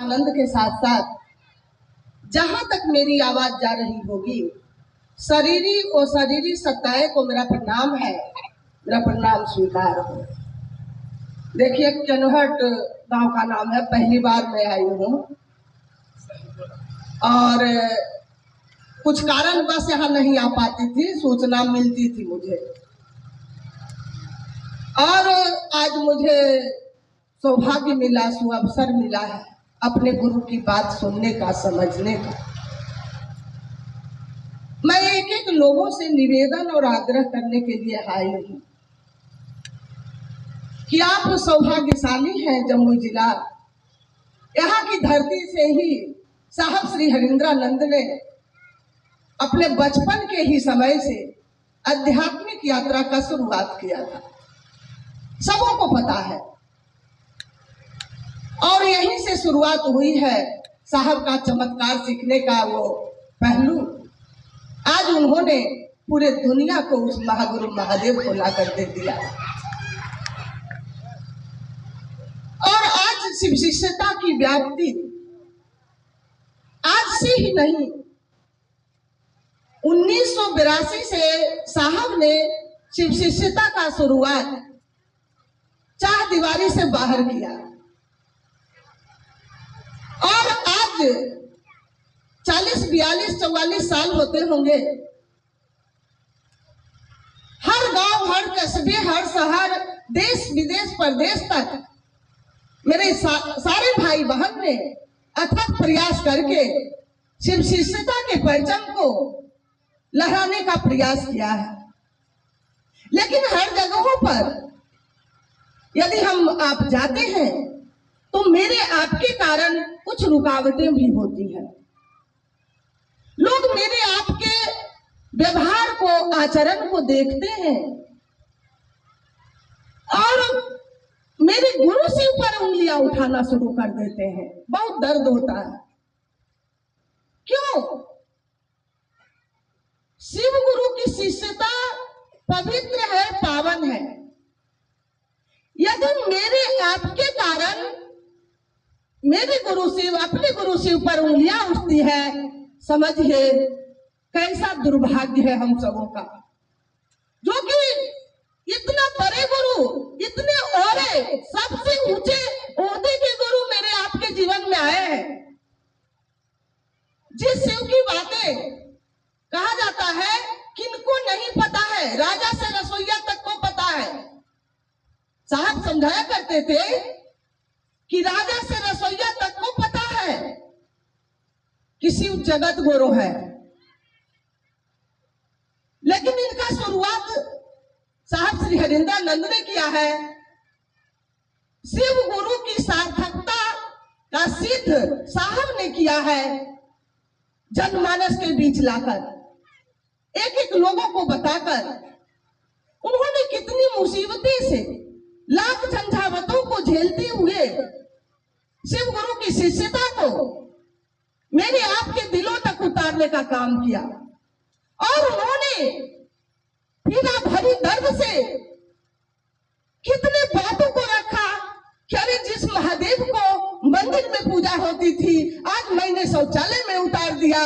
आनंद के साथ साथ जहां तक मेरी आवाज जा रही होगी, शरीरी और शरीरी सत्ताएं को मेरा प्रणाम है, मेरा प्रणाम स्वीकार हो। देखिए, कनहट गांव का नाम है, पहली बार मैं आई हूँ और कुछ कारणवश यहाँ नहीं आ पाती थी, सूचना मिलती थी मुझे, और आज मुझे सौभाग्य मिला, सुअवसर मिला है अपने गुरु की बात सुनने का, समझने का। मैं एक एक लोगों से निवेदन और आग्रह करने के लिए आई हूँ कि आप सौभाग्यशाली हैं। जमुई जिला, यहाँ की धरती से ही साहब श्री हरिंद्रानंद ने अपने बचपन के ही समय से आध्यात्मिक यात्रा का शुरुआत किया था, सबों को पता है। और यहीं से शुरुआत हुई है साहब का चमत्कार सीखने का वो पहलू। आज उन्होंने पूरे दुनिया को उस महागुरु महादेव को ला कर दे दिया, और आज शिव शिष्यता की व्याप्ति आज से ही नहीं, 1982 से साहब ने शिव शिष्यता का शुरुआत चार दीवारी से बाहर किया, और आज 40, 42, 44 साल होते होंगे। हर गांव, हर कस्बे, हर शहर, देश विदेश, प्रदेश तक मेरे सारे भाई बहन ने अथक प्रयास करके शिव शिष्यता के परचम को लहराने का प्रयास किया है। लेकिन हर जगहों पर यदि हम आप जाते हैं तो मेरे आपके कारण कुछ रुकावटें भी होती हैं। लोग मेरे आपके व्यवहार को, आचरण को देखते हैं और मेरे गुरु से ऊपर उंगलियां उठाना शुरू कर देते हैं। बहुत दर्द होता है। क्यों? शिव गुरु की शिष्यता पवित्र है, पावन है। यदि मेरे आपके कारण मेरे गुरु से, अपने गुरु से ऊपर उंगलियां उठती है, समझिए कैसा दुर्भाग्य है हम सबों का, जो कि इतना बड़े गुरु, इतने औरे, सबसे ऊंचे ओहदे के गुरु मेरे आपके जीवन में आए हैं। जिस शिव की बातें कहा जाता है किनको नहीं पता है, राजा से रसोइया तक को पता है। साहब समझाया करते थे कि राजा से रसोइया तक को पता है कि शिव जगत गुरु है। लेकिन इनका शुरुआत साहब श्री हरिंद्रानंद ने किया है। शिव गुरु की सार्थकता का सिद्ध साहब ने किया है, जनमानस के बीच लाकर, एक एक लोगों को बताकर। उन्होंने कितनी मुसीबतें से, लाख झंझावतों को झेलते हुए शिव गुरु की शिष्यता को मेरे आपके दिलों तक उतारने का काम किया, और उन्होंने पीड़ा भरी दर्द से कितने बातों को रखा कि अरे जिस महादेव को मंदिर में पूजा होती थी, आज मैंने शौचालय में उतार दिया,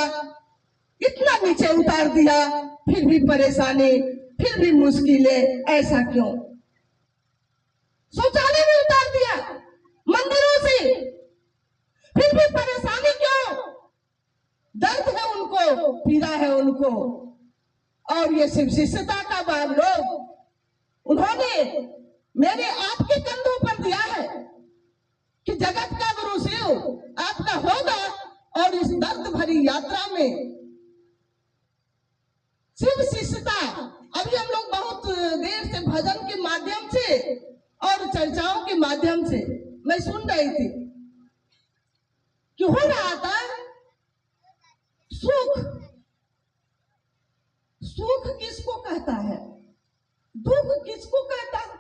इतना नीचे उतार दिया, फिर भी परेशानी, फिर भी मुश्किलें, ऐसा क्यों? शौचालय में उतार दिया, मंदिरों से, फिर भी परेशानी क्यों? दर्द है उनको, पीड़ा है उनको। और ये शिव शिष्यता का भार लोग उन्होंने मेरे आपके कंधों पर दिया है कि जगत का गुरु शिव आपका होगा, और इस दर्द भरी यात्रा में शिव शिष्यता, अभी हम लोग बहुत देर से भजन के माध्यम से और चर्चाओं के माध्यम से मैं सुन रही थी कि हो रहा था सुख। सुख किसको कहता है? दुख किसको कहता है?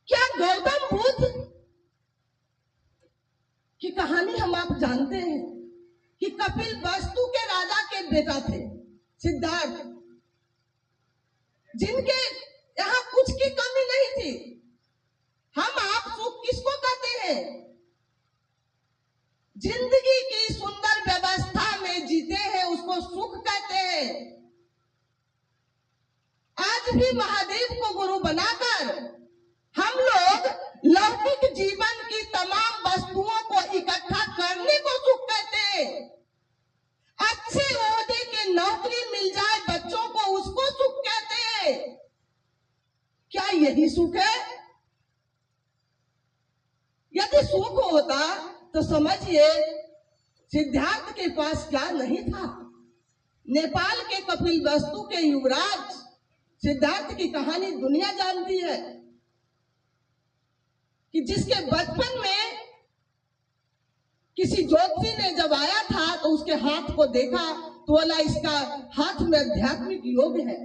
क्या गौतम बुद्ध की कहानी हम आप जानते हैं कि कपिल वस्तु के राजा के बेटा थे, सिद्धार्थ, जिनके यहाँ कुछ की कमी नहीं थी। हम आप सुख किसको कहते हैं? जिंदगी की सुंदर व्यवस्था में जीते हैं उसको सुख कहते हैं। आज भी महादेव को गुरु बनाकर हम लोग लौकिक जीवन की तमाम वस्तुओं को इकट्ठा करने को सुख कहते हैं। अच्छे ओहदे की नौकरी मिल जाए बच्चों को उसको सुख कहते हैं। क्या यही सुख है? यदि सुख होता तो समझिए सिद्धार्थ के पास क्या नहीं था। नेपाल के कपिलवस्तु के युवराज सिद्धार्थ की कहानी दुनिया जानती है कि जिसके बचपन में किसी ज्योतिषी ने जब आया था तो उसके हाथ को देखा तो बोला इसका हाथ में आध्यात्मिक योग है,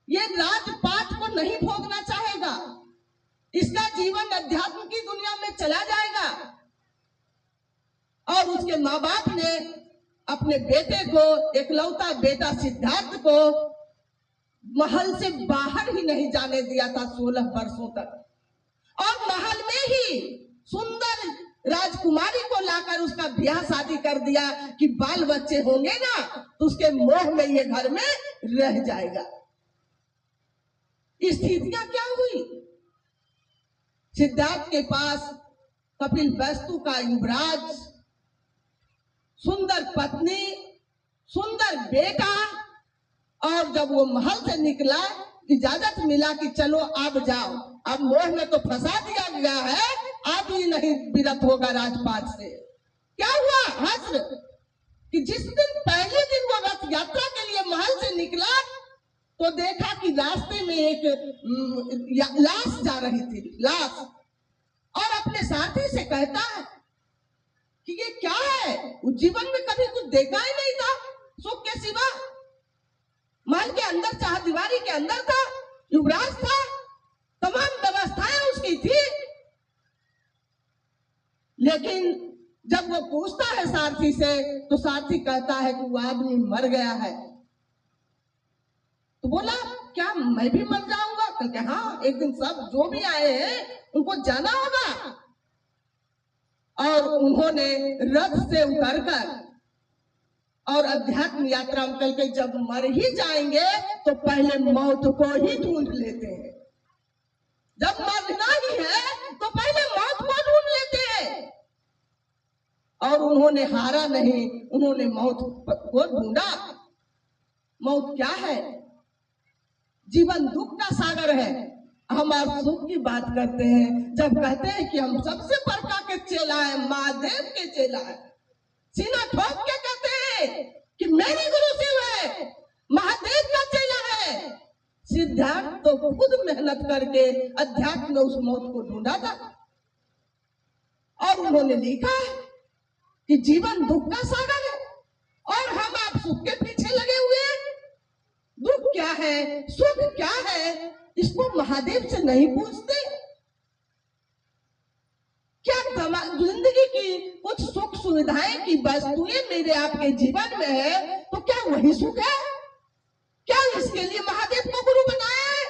ये राजपाट को नहीं भोगना चाहेगा, इसका जीवन अध्यात्म की दुनिया में चला जाएगा। और उसके माँ बाप ने अपने बेटे को, एकलौता बेटा सिद्धार्थ को महल से बाहर ही नहीं जाने दिया था 16 वर्षों तक। और महल में ही सुंदर राजकुमारी को लाकर उसका ब्याह शादी कर दिया कि बाल बच्चे होंगे ना तो उसके मोह में ये घर में रह जाएगा। स्थितियां क्या हुई? सिद्धार्थ के पास कपिलवस्तु का युवराज, सुंदर पत्नी, सुंदर बेटा, और जब वो महल से निकला इजाजत मिला कि चलो अब जाओ, अब मोह में तो फंसा दिया गया है, अब ही नहीं विरत होगा राजपाट से। क्या हुआ? हस्र कि जिस दिन पहले दिन वो रथ यात्रा के लिए महल से निकला तो देखा कि रास्ते में एक लाश जा रही थी, लाश, और अपने साथी से कहता है कि ये क्या है? उस जीवन में कभी कुछ देखा ही नहीं था सुख के सिवा। महल के अंदर चारदीवारी के अंदर था, युवराज था, तमाम व्यवस्थाएं उसकी थी, लेकिन जब वो पूछता है सारथी से तो सारथी कहता है कि वो आदमी मर गया है। तो बोला क्या मैं भी मर जाऊंगा? कहते हाँ, एक दिन सब जो भी आए हैं उनको जाना होगा। और उन्होंने रथ से उतरकर और अध्यात्म यात्रा में कल के जब मर ही जाएंगे तो पहले मौत को ही ढूंढ लेते हैं। जब मरना ही है तो पहले मौत को ढूंढ लेते हैं। और उन्होंने हारा नहीं, उन्होंने मौत को ढूंढा। मौत क्या है? जीवन दुख का सागर है। हम आज सुख की बात करते हैं जब कहते हैं कि हम सबसे बड़का के चेला है, महादेव के चेला है, सीना ठोक के कहते हैं कि मेरे गुरु शिव है, महादेव का चेला है। सिद्धार्थ तो खुद मेहनत करके अध्यात्म में उस मौत को ढूंढा था। और उन्होंने लिखा है कि जीवन दुख का सागर है और हम आप सुख के पीछे लगे हुए हैं। दुख क्या है, सुख क्या है, इसको महादेव से नहीं पूछते। क्या जिंदगी की कुछ सुख सुविधाएं की वस्तुएं मेरे आपके जीवन में है तो क्या वही सुख है? क्या इसके लिए महादेव को गुरु बनाया है?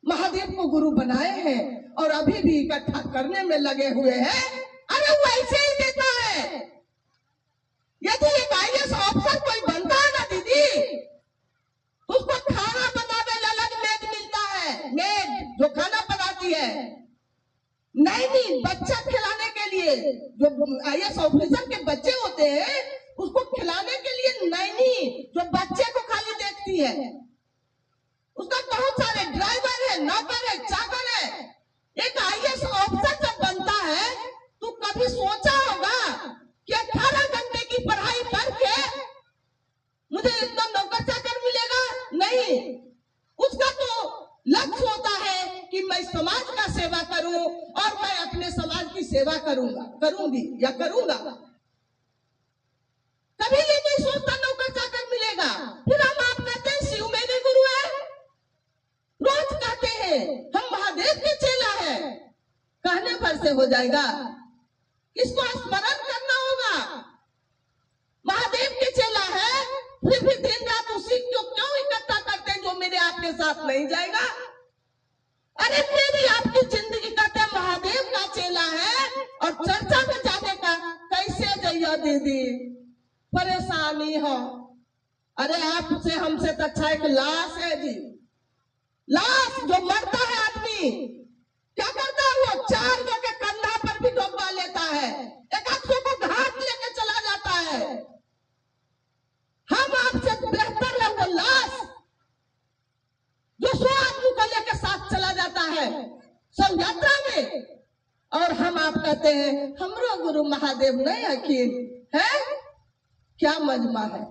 महादेव को गुरु बनाए हैं और अभी भी इकट्ठा करने में लगे हुए हैं। अरे वो ऐसे ही देता है। यदि एक IAS ऑफिसर कोई बनता है ना दीदी, उसको खाना बनाने अलग मेड मिलता है, मेड जो खाना बनाती है। नहीं, बच्चा खिलाने के लिए जो IAS ऑफिसर के बच्चे होते हैं उसको खिलाने के लिए नैनी जो बच्चे को खाली देखती है। उसका बहुत सारे ड्राइवर है, नौकर है, चाकर है। एक IAS ऑफिसर जब बनता है तो कभी सोचा होगा कि 18 घंटे की पढ़ाई करके मुझे इतना नौकर चाकर मिलेगा? नहीं, उसका तो लक्ष्य होता है कि मैं समाज का सेवा करूं और मैं अपने समाज की सेवा करूंगी या करूंगा। कभी ये नहीं सोचता नौकर चाकर मिलेगा। फिर हम आप कहते हैं शिव मेरे गुरु है, रोज कहते हैं हम महादेव के चेला है, कहने पर से हो जाएगा? इसको स्मरण करना होगा। महादेव के चेला है फिर भी दिन रात उसी को क्यों इकट्ठा करते हैं जो मेरे आपके साथ नहीं जाएगा? अरे मेरी आपकी जिंदगी कहते महादेव का चेला है है दीदी, परेशानी है। अरे आपसे हमसे तो अच्छा एक लाश है जी। लाश जो मरता है आदमी क्या करता है, वो 4 गो के कंधा पर भी डोबा लेता है, एक आध को घाट लेके चला जाता है। हम आपसे बेहतर है वो लाश जो 100 आदमी को लेकर साथ चला जाता है सब यात्रा में। और हम आप कहते हैं हमरो गुरु महादेव नहीं यकीन है। क्या मजमा है,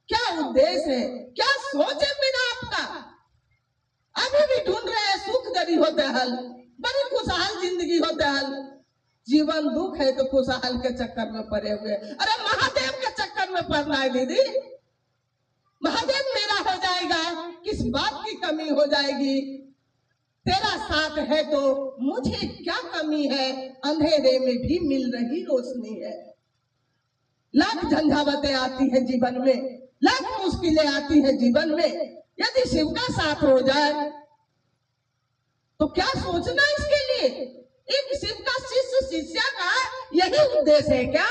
क्या उद्देश्य है, क्या सोच है बिना आपका? अभी भी ढूंढ रहे हैं सुख दरी होते हल, बड़ी खुशहाल जिंदगी होते हल। जीवन दुख है तो खुशहाल के चक्कर में पड़े हुए। अरे महादेव के चक्कर में पड़ना है दीदी। महादेव मेरा हो जाएगा, किस बात की कमी हो जाएगी? तेरा साथ है तो मुझे क्या कमी है, अंधेरे में भी मिल रही रोशनी है। लाख झंझावतें आती है जीवन में, लाख मुश्किलें आती है जीवन में, यदि शिव का साथ हो जाए तो क्या सोचना इसके लिए? एक शिव का शिष्य शिष्या का यही उद्देश्य है क्या?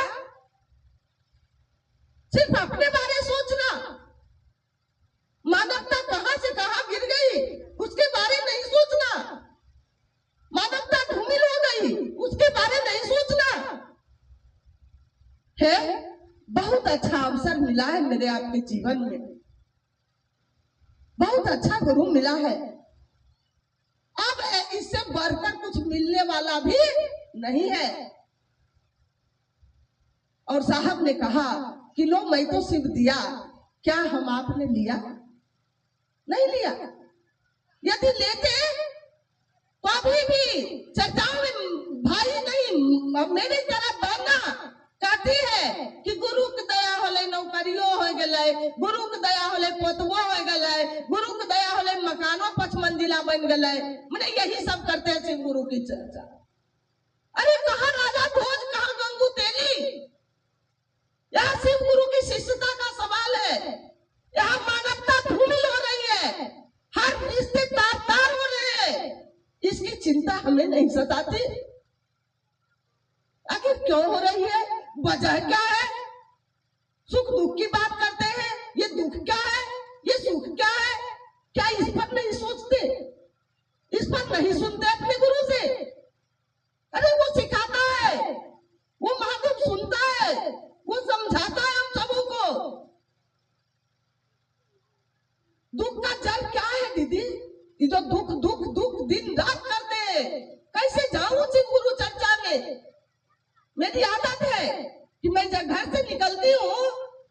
सिर्फ अपने बारे सोचना, मानवता कहां से कहां गिर गई उसके बारे नहीं सोचना, मानवता धूमिल हो गई उसके बारे नहीं सोचना है। बहुत अच्छा अवसर मिला है मेरे आपके जीवन में, बहुत अच्छा गुरु मिला है। अब इससे बढ़कर कुछ मिलने वाला भी नहीं है। और साहब ने कहा कि लो मैं तो शिव दिया, क्या हम आपने लिया? नहीं लिया। यदि लेते तो अभी भी चर्चाओं में भाई नहीं मेरी तरह बहना कहती है कि गुरु की दया होले नौकरियों हो गए, गुरु की दया होले पोतवो हो गए, गुरु की दया होले मकानों 5 मंजिला बन गए। मैंने यही सब करते हैं शिव गुरु की चर्चा। अरे कहाँ राजा भोज, कहाँ गंगू तेली? यहाँ शिव गुरु की शिष्यता का सवाल है। यहाँ मानवता धूमिल हो रही है, हर रिश्ते तार हो रहे हैं। इसकी चिंता हमें नहीं सताती। आखिर क्यों हो रही है, वजह क्या है? सुख दुख की बात करते हैं, ये दुख क्या है, ये सुख क्या है? क्या इस पर नहीं सोचते, इस पर नहीं सुनते अपने गुरु से? अरे वो सिखाता है, वो महादेव सुनता है, वो समझाता है हम सबों को। दुख का जड़ क्या है दीदी? ये जो दुख दुख दुख दिन रात करते हैं, कैसे जाऊं शिव गुरु चर्चा में? मेरी आदत है कि मैं जब घर से निकलती हूँ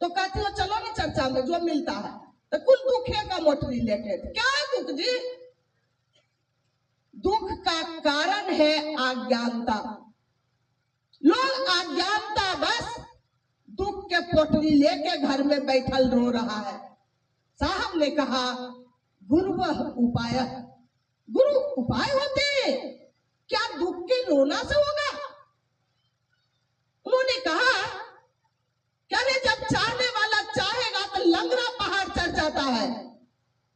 तो कहती हूँ चलो नहीं चर्चा में, जो मिलता है तो कुल दुख है का मोटरी लेके। क्या है दुख जी? दुख का कारण है अज्ञानता। लोग अज्ञानता बस दुख के पोटली लेके घर में बैठल रो रहा है। साहब ने कहा गुरु वह उपाय, गुरु उपाय होते हैं, क्या दुख के रोना से होगा? उन्होंने कहा क्या नहीं, जब चाहने वाला चाहेगा तो लंगड़ा पहाड़ चढ़ जाता है,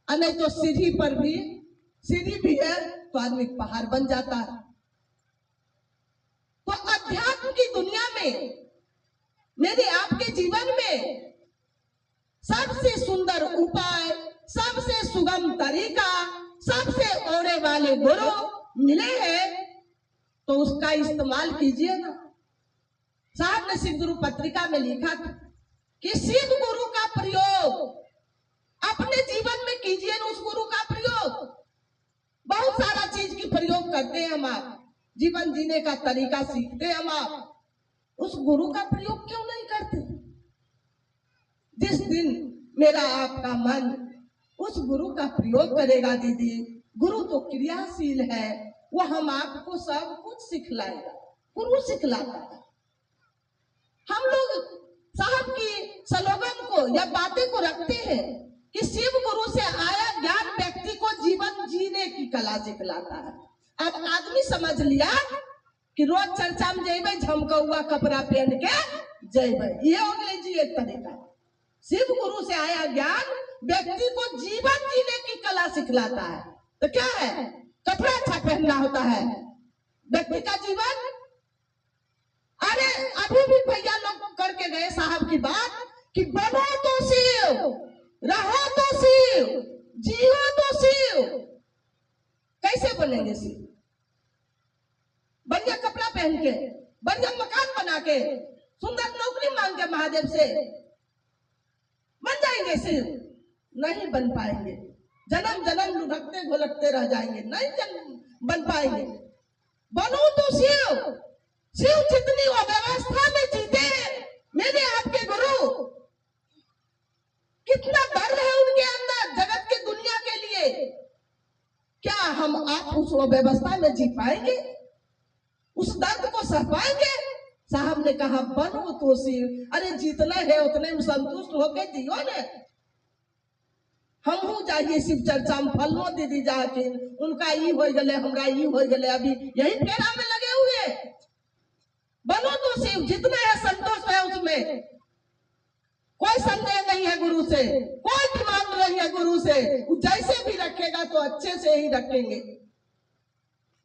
और नहीं तो सीढ़ी पर भी, सीढ़ी भी है तो आदमी पहाड़ बन जाता है। तो अध्यात्म की दुनिया में, मेरे आपके जीवन में सबसे सुंदर उपाय, सबसे सुगम तरीका, सबसे ओरे वाले गुरु मिले हैं तो उसका इस्तेमाल कीजिए ना। साहब ने शिव गुरु पत्रिका में लिखा था कि शिव गुरु का प्रयोग अपने जीवन में कीजिए, उस गुरु का प्रयोग। बहुत सारा चीज की प्रयोग करते हैं हम आप, जीवन जीने का तरीका सीखते हैं हम आप, उस गुरु का प्रयोग क्यों नहीं करते? जिस दिन मेरा आपका मन उस गुरु का प्रयोग करेगा दीदी, गुरु तो क्रियाशील है, वो हम आपको सब कुछ सिखलाएगा, गुरु सिखलाता है। हम लोग साहब की स्लोगन को या बातें को रखते हैं कि शिव गुरु से आया ज्ञान व्यक्ति को जीवन जीने की कला सिखलाता है। अब आदमी समझ लिया कि रोज चर्चा में जेबे झमकौआ कपड़ा पहन के जेबे, ये हो गया जी एक तरीका। शिव गुरु से आया ज्ञान व्यक्ति को जीवन जीने की कला सिखलाता है। तो क्या है, कपड़ा अच्छा पहनना होता है व्यक्ति का जीवन। अरे अभी भी भैया लोग करके गए की बात कि बनो तो शिव, रहो तो शिव, जियो तो शिव। कैसे बनेंगे शिव? बढ़िया कपड़ा पहन के, बढ़िया मकान बना के, सुंदर नौकरी मांग के महादेव से बन जाएंगे शिव? नहीं बन पाएंगे। जन्म जन्म लुढ़कते घोलटते रह जाएंगे, नहीं बन पाएंगे। बनो तो शिव। शिव जितनी अव्यवस्था में जीते मेरे आपके गुरु, कितना डर है उनके अंदर जगत के दुनिया के लिए। क्या हम आप उस अव्यवस्था में जी पाएंगे? उस दर्द को सह पाएंगे? साहब ने कहा बनो तो शिव। अरे जितना है उतने में संतुष्ट होके जियो ने। हमहू चाहिए शिव चर्चा में फलो दीदी जाके उनका ई हो गए, हमरा ई हो गए, अभी यही फेरा में लगे हुए। बनो तो शिव, जितना है संतोष है उसमें, कोई संदेह नहीं है गुरु से, कोई डिमांड नहीं है गुरु से। वो जैसे भी रखेगा तो अच्छे से ही रखेंगे,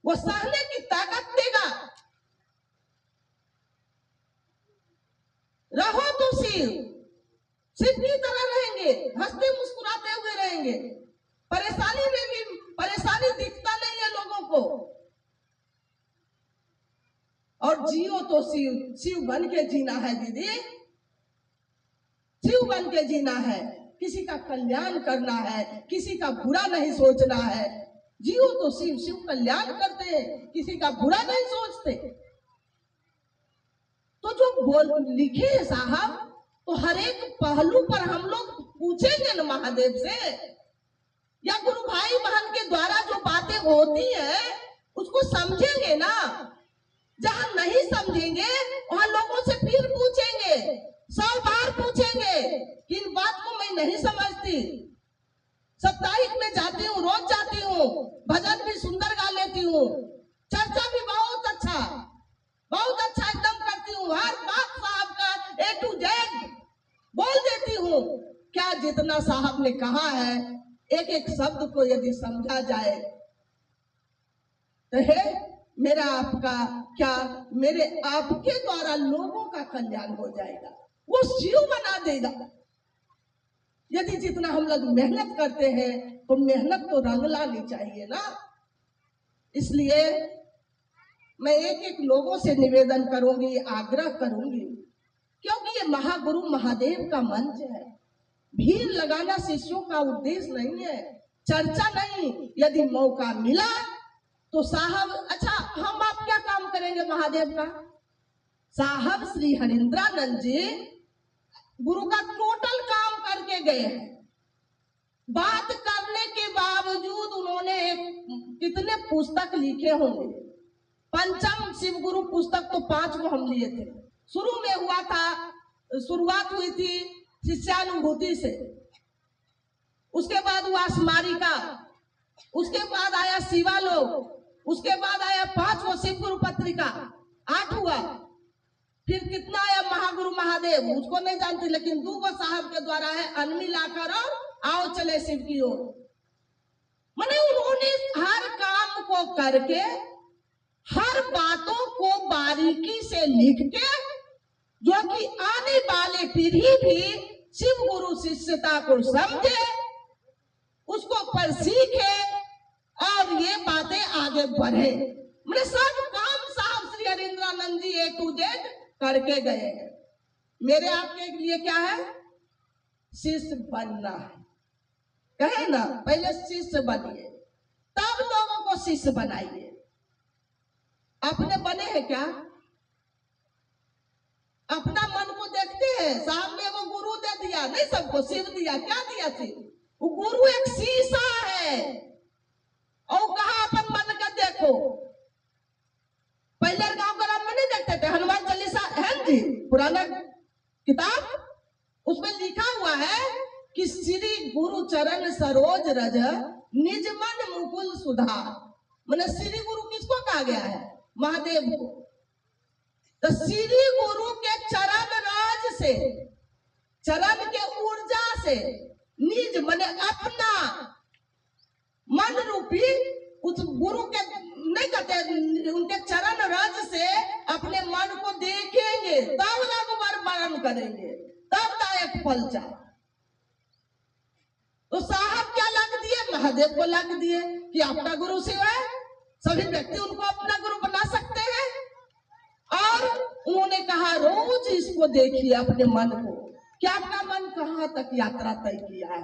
वो सहने की ताकत देगा। रहो तो शिव, शिव की तरह रहेंगे, हंसते मुस्कुराते हुए रहेंगे। परेशानी में भी परेशानी दिखता नहीं है लोगों को। और जियो तो शिव, शिव बन के जीना है दीदी, शिव बन के जीना है। किसी का कल्याण करना है, किसी का बुरा नहीं सोचना है। जियो तो शिव, शिव कल्याण करते हैं, किसी का बुरा नहीं सोचते। तो जो बोल लिखे है साहब, तो हर एक पहलू पर हम लोग पूछेंगे न महादेव से, या गुरु भाई बहन के द्वारा जो बातें होती है उसको समझेंगे ना। जहां नहीं समझेंगे वहां लोगों से फिर पूछेंगे, 100 बार पूछेंगे कि इन बात को मैं नहीं समझती। साप्ताहिक में जाती हूँ, रोज जाती हूँ, भजन भी सुंदर गा लेती हूँ, चर्चा भी बहुत अच्छा एकदम करती हूँ, हर बात साहब का A to Z बोल देती हूँ। क्या जितना साहब ने कहा है एक एक शब्द को यदि समझा जाए तो है मेरा आपका क्या, मेरे आपके द्वारा लोगों का कल्याण हो जाएगा, वो शिव बना देगा। यदि जितना हम लोग मेहनत करते हैं तो मेहनत तो रंग लानी चाहिए ना। इसलिए मैं एक एक लोगों से निवेदन करूंगी, आग्रह करूंगी, क्योंकि ये महागुरु महादेव का मंच है। भीड़ लगाना शिष्यों का उद्देश्य नहीं है, चर्चा नहीं। यदि मौका मिला तो साहब, अच्छा हम आप क्या काम करेंगे महादेव का? साहब श्री हरिंद्रानंद जी गुरु का टोटल काम करके गए हैं। बात करने के बावजूद उन्होंने कितने पुस्तक लिखे होंगे। पंचम शिव गुरु पुस्तक तो 5 को हम लिए थे। शुरू में हुआ था, शुरुआत हुई थी शिष्यानुभूति से, उसके बाद हुआ स्मारिका, उसके बाद आया शिवालोक, उसके बाद आया 5वां शिव गुरु पत्रिका, 8 हुआ। फिर कितना आया महागुरु महादेव, उसको नहीं जानती, लेकिन 2 साहब के द्वारा है, अनमी लाकर और आओ चले शिव की ओर। माने उन्होंने हर काम को करके, हर बातों को बारीकी से लिख के, जो कि आने वाले पीढ़ी भी शिव गुरु शिष्यता को समझे, उसको पर सीखे और ये बातें आगे बढ़े। मैंने सब काम साहब श्री हरिंद्रानंद जी A to Z करके गए हैं। मेरे आपके लिए क्या है? शिष्य बनना है। कहे ना, पहले शिष्य बनिए, तब लोगों को शिष्य बनाइए। अपने बने हैं क्या? अपना मन को देखते हैं। साहब ने वो गुरु दे दिया, नहीं सबको शिव दिया। क्या दिया शिव? वो गुरु एक शीशा है, और कहा अपन मन का देखो। पहले गांव का राम नहीं देखते थे, हनुमान चालीसा है जी, पुराना किताब, उसमें लिखा हुआ है कि श्री गुरु चरण सरोज रज निज मन मुकुल सुधा। मैंने श्री गुरु किसको कहा गया है? महादेव को। तो श्री गुरु के चरण राज से, चरण के ऊर्जा से, निज माने अपना मन रूपी उस गुरु के नहीं कहते, उनके चरण राज से अपने मन को देखेंगे, तब रघुवर वर्ण करेंगे। तब दायक फलचा। तो साहब क्या लग दिए, महादेव को लग दिए कि आपका गुरु शिव है, सभी व्यक्ति उनको अपना गुरु बना सकते हैं। और उन्होंने कहा रोज इसको देखिए अपने मन को, क्या आपका मन कहाँ तक यात्रा तय किया है,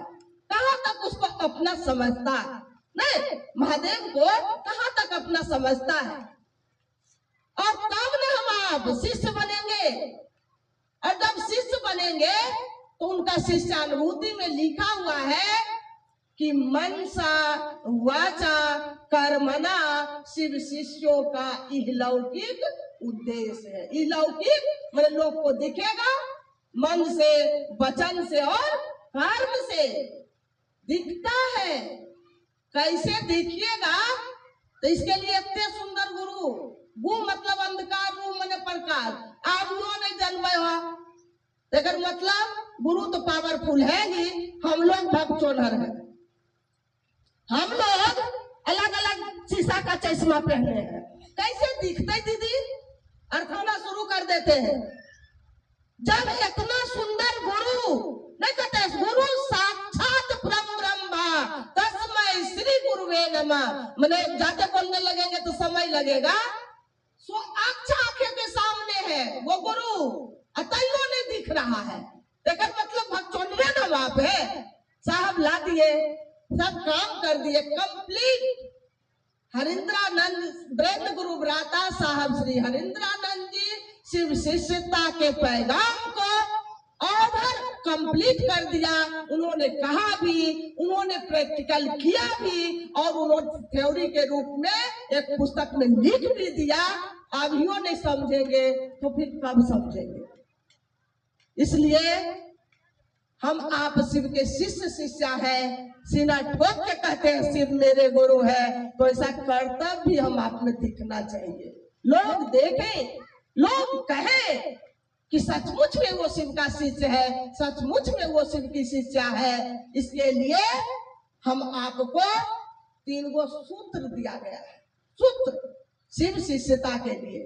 कहाँ तक उसको अपना समझता है। नहीं, महादेव को कहाँ तक अपना समझता है। और तब न हम आप शिष्य बनेंगे, और जब शिष्य बनेंगे तो उनका शिष्यानुभूति में लिखा हुआ है कि मनसा वाचा कर्मणा शिव शिष्यों का इहलौकिक उद्देश्य है। इहलौकिक मेरे लोग को दिखेगा मन से, वचन से और कर्म से दिखता है। कैसे दिखिएगा, तो इसके लिए इतने सुंदर गुरु, गु मतलब अंधकार, रू मने प्रकाश, आप नहीं जन्मे हो, लेकिन मतलब गुरु तो पावरफुल है ही। हम लोग भक्तोनर हैं, हम लोग अलग अलग शीशा का चश्मा पहने हैं। कैसे दिखते दीदी, अर्थाना शुरू कर देते हैं। जब इतना सुंदर गुरु नहीं कहते, गुरु साक्षात ब्रह्मा तस्मै श्री गुरुवे नमः, मैंने जाते बोलने लगेंगे तो समय लगेगा। सो अच्छा आंखें के सामने है वो गुरु, अतैयो नहीं दिख रहा है, लेकिन मतलब भक्तोन्वे ना वहां पे साहब ला दिए, सब काम कर दिए कंप्लीट। हरिंद्रानंद ब्रह्म गुरु ब्राता साहब श्री हरिंद्रानंद जी शिव शिष्यता के पैगाम को ओवर कंप्लीट कर दिया। उन्होंने कहा भी, उन्होंने प्रैक्टिकल किया भी, और उन्होंने थ्योरी के रूप में एक पुस्तक में लिख भी दिया। अभियो नहीं समझेंगे तो फिर कब समझेंगे। इसलिए हम आप शिव के शिष्य शिष्या है, सीना ठोक के कहते हैं शिव मेरे गुरु है, तो ऐसा कर्तव्य भी हम आप में दिखना चाहिए। लोग देखें, लोग कहें कि सचमुच में वो शिव का शिष्य है, सचमुच में वो शिव की शिष्या है। इसके लिए हम आपको 3 गो सूत्र दिया गया है, सूत्र शिव शिष्यता के लिए।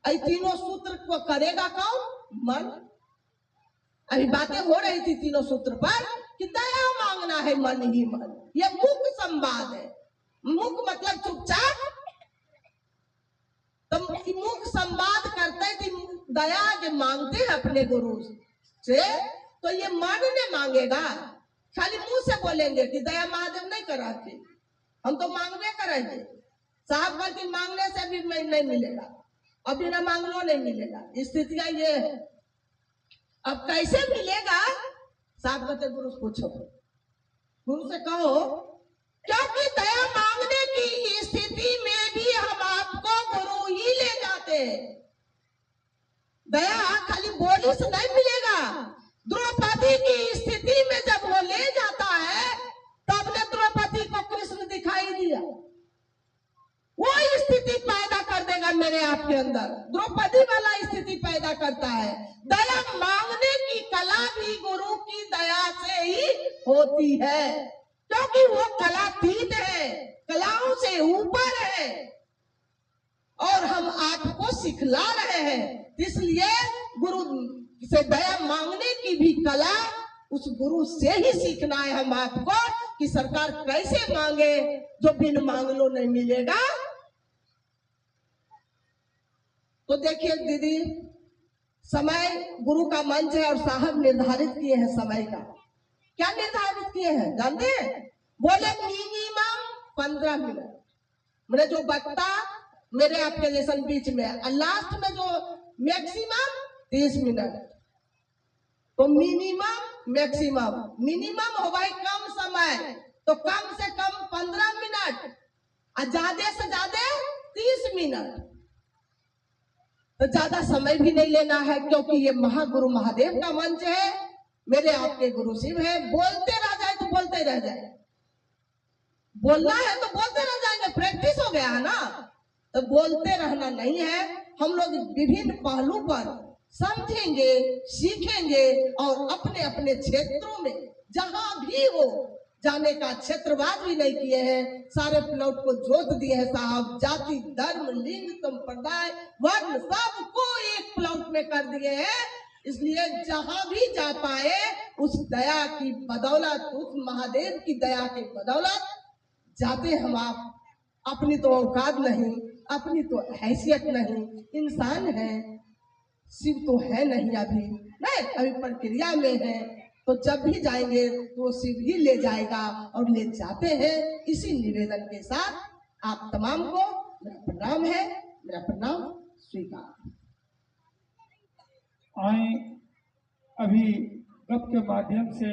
ऐ तीनों सूत्र को करेगा कौन? मन। अभी बातें हो रही थी तीनों सूत्र पर कि दया मांगना है मन ही मन। ये मुख संवाद है, मुख मतलब चुपचाप, तो मुख संवाद करते थे, दया के मांगते हैं अपने गुरु से, तो ये मन ने मांगेगा। खाली मुंह से बोलेंगे कि दया महादेव नहीं कराते, हम तो मांगने करेंगे। साहब कहते मांगने से भी नहीं मिलेगा, अभी ना मांगनो नहीं मिलेगा। स्थितियां ये है। अब कैसे मिलेगा? साहब कहते गुरु से पूछो, गुरु से कहो, क्योंकि दया मांगने की स्थिति में भी हम आपको गुरु ही ले जाते हैं। दया खाली बोली से नहीं मिलेगा। द्रौपदी की स्थिति में जब वो ले जाता है, तब ने द्रौपदी को कृष्ण दिखाई दिया। वो स्थिति पैदा कर देगा मेरे आपके अंदर, द्रौपदी वाला स्थिति पैदा करता है। दया मांगने की कला भी गुरु की दया से ही होती है, क्योंकि वो कलातीत है, कलाओं से ऊपर है, और हम आपको सिखला रहे हैं। इसलिए गुरु से दया मांगने की भी कला उस गुरु से ही सीखना है हम आपको, कि सरकार कैसे मांगे जो बिन मांगलो नहीं मिलेगा। तो देखिए दीदी, समय गुरु का मंच है और साहब निर्धारित किए हैं समय का। क्या निर्धारित किए हैं जानते हैं? बोले मिनिमम 15 मिनट, मेरे जो वक्ता मेरे आपके जैसे बीच में, और लास्ट में जो मैक्सिमम 30 मिनट। तो मिनिमम मैक्सिमम, मिनिमम हो भाई कम समय, तो कम से कम 15 मिनट और ज्यादा से ज्यादा 30 मिनट। तो ज्यादा समय भी नहीं लेना है, क्योंकि ये महागुरु महादेव का मंच है, मेरे आपके गुरु शिव है। बोलते रह जाए तो बोलते रह जाए, बोलना है तो बोलते रह जाएंगे, प्रैक्टिस हो गया है ना। तो बोलते रहना नहीं है, हम लोग विभिन्न पहलू पर समझेंगे, सीखेंगे, और अपने अपने क्षेत्रों में जहां भी हो जाने का क्षेत्रवाद भी नहीं किए हैं। सारे प्लॉट को जोत दिए हैं साहब, जाति धर्म लिंग संप्रदाय वर्ण सबको एक प्लॉट में कर दिए हैं। इसलिए जहां भी जा पाए उस दया की बदौलत, उस महादेव की दया की बदौलत जाते हम। आप अपनी तो औकात नहीं, अपनी तो हैसियत नहीं, इंसान है, शिव तो है नहीं, अभी प्रक्रिया में है। तो जब भी जाएंगे तो वो शिव ही ले जाएगा और ले जाते हैं। इसी निवेदन के साथ आप तमाम को मेरा प्रणाम है, मेरा प्रणाम स्वीकार। आए अभी गप के माध्यम से